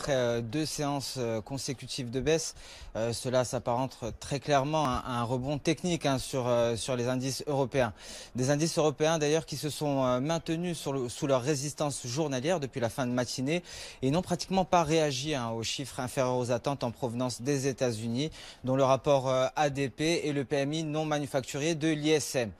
après deux séances consécutives de baisse. Cela s'apparente très clairement à un rebond technique sur les indices européens. Des indices européens d'ailleurs qui se sont maintenus sous leur résistance journalière depuis la fin de matinée et n'ont pratiquement pas réagi aux chiffres inférieurs aux attentes en provenance des États-Unis, dont le rapport ADP et le PMI non manufacturier de l'ISM.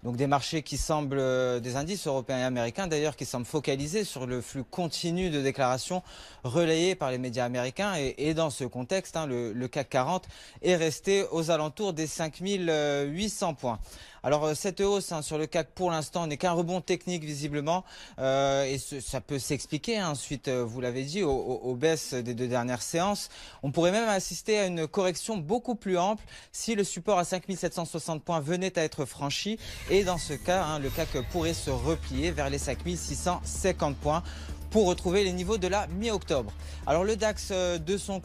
Donc des marchés qui semblent, des indices européens et américains d'ailleurs, qui semblent focalisés sur le flux continu de déclarations relayées par les médias américains. Et dans ce contexte, le CAC 40 est resté aux alentours des 5800 points. Alors cette hausse sur le CAC pour l'instant n'est qu'un rebond technique visiblement et ça peut s'expliquer suite, vous l'avez dit, aux baisses des deux dernières séances. On pourrait même assister à une correction beaucoup plus ample si le support à 5760 points venait à être franchi. Et dans ce cas, le CAC pourrait se replier vers les 5650 points pour retrouver les niveaux de la mi-octobre. Alors le DAX de son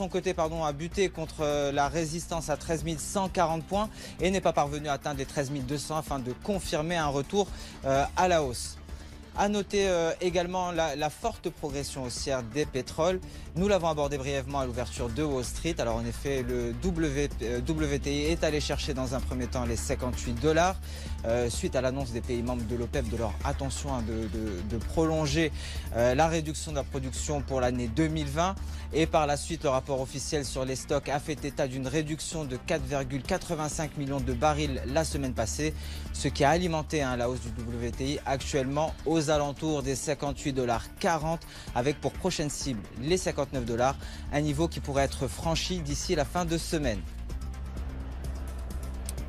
côté a buté contre la résistance à 13 140 points et n'est pas parvenu à atteindre les 13 200 afin de confirmer un retour à la hausse. À noter également la forte progression haussière des pétroles. Nous l'avons abordé brièvement à l'ouverture de Wall Street. Alors en effet, le WTI est allé chercher dans un premier temps les 58 $, suite à l'annonce des pays membres de l'OPEP de leur intention de prolonger la réduction de la production pour l'année 2020. Et par la suite, le rapport officiel sur les stocks a fait état d'une réduction de 4,85 millions de barils la semaine passée, ce qui a alimenté la hausse du WTI actuellement aux alentours des 58,40 $, avec pour prochaine cible les 59 $, un niveau qui pourrait être franchi d'ici la fin de semaine.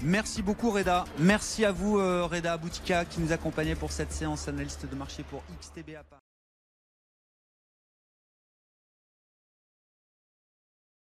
Merci beaucoup Reda. Merci à vous Reda Boutika qui nous accompagnait pour cette séance, analyste de marché pour XTB à Paris.